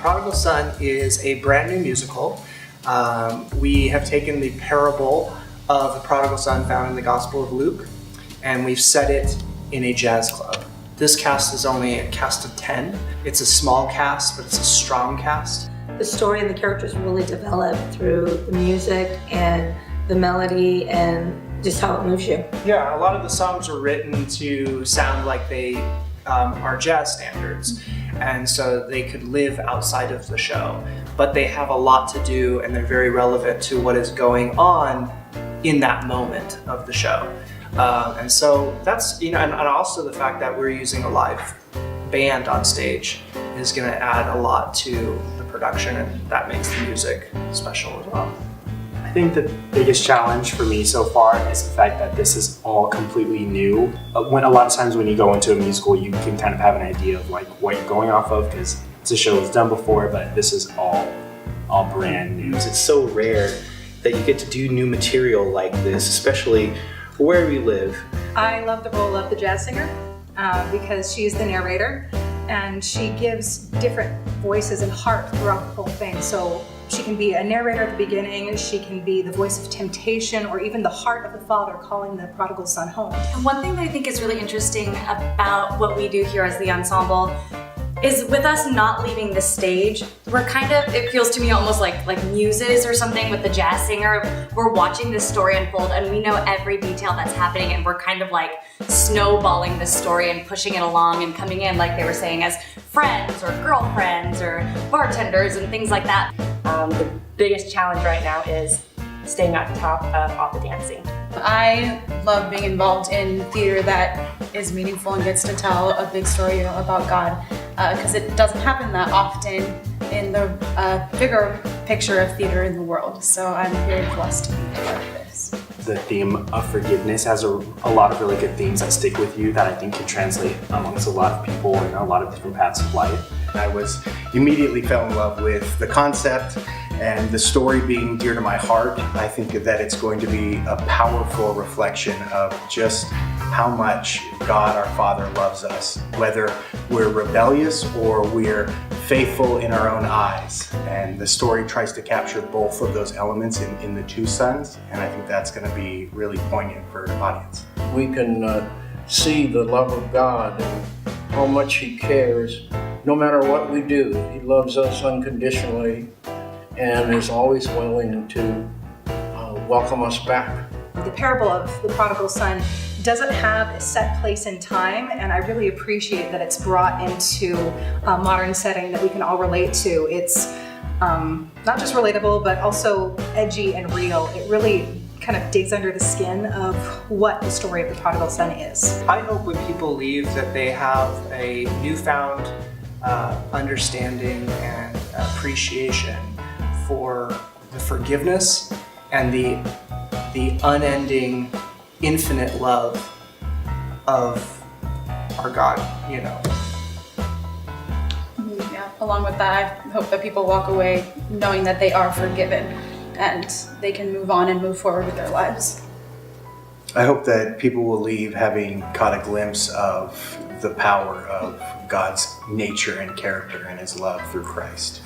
Prodigal Son is a brand new musical. We have taken the parable of the prodigal son found in the Gospel of Luke, and we've set it in a jazz club. This cast is only a cast of 10. It's a small cast, but it's a strong cast. The story and the characters really develop through the music and the melody and just how it moves you. Yeah, a lot of the songs were written to sound like they are jazz standards, and so they could live outside of the show. But they have a lot to do, and they're very relevant to what is going on in that moment of the show. And so that's, and also the fact that we're using a live band on stage is going to add a lot to the production, and that makes the music special as well. I think the biggest challenge for me so far is the fact that this is all completely new. When a lot of times when you go into a musical, you can kind of have an idea of like what you're going off of because it's a show that's done before, but this is all brand new. It's so rare that you get to do new material like this, especially where we live. I love the role of the jazz singer because she's the narrator and she gives different voices and heart throughout the whole thing. So she can be a narrator at the beginning, she can be the voice of temptation, or even the heart of the father calling the prodigal son home. And one thing that I think is really interesting about what we do here as the ensemble is with us not leaving the stage, we're kind of, it feels to me almost like muses or something with the jazz singer. We're watching this story unfold and we know every detail that's happening, and we're kind of like snowballing this story and pushing it along and coming in, like they were saying, as friends or girlfriends or bartenders and things like that. The biggest challenge right now is staying on top of all the dancing. I love being involved in theater that is meaningful and gets to tell a big story about God, because it doesn't happen that often in the bigger picture of theater in the world. So I'm very blessed to be part of this. The theme of forgiveness has a lot of really good themes that stick with you that I think can translate amongst a lot of people in a lot of different paths of life. I immediately fell in love with the concept and the story being dear to my heart. I think that it's going to be a powerful reflection of just how much God our Father loves us, whether we're rebellious or we're faithful in our own eyes. And the story tries to capture both of those elements in the two sons, and I think that's going to be really poignant for an audience. We can see the love of God and how much He cares. No matter what we do, He loves us unconditionally and is always willing to welcome us back. The parable of the prodigal son doesn't have a set place in time, and I really appreciate that it's brought into a modern setting that we can all relate to. It's not just relatable, but also edgy and real. It really kind of digs under the skin of what the story of the prodigal son is. I hope when people leave that they have a newfound understanding and appreciation for the forgiveness and the unending, infinite love of our God, Yeah, along with that, I hope that people walk away knowing that they are forgiven and they can move on and move forward with their lives. I hope that people will leave having caught a glimpse of the power of God's nature and character and His love through Christ.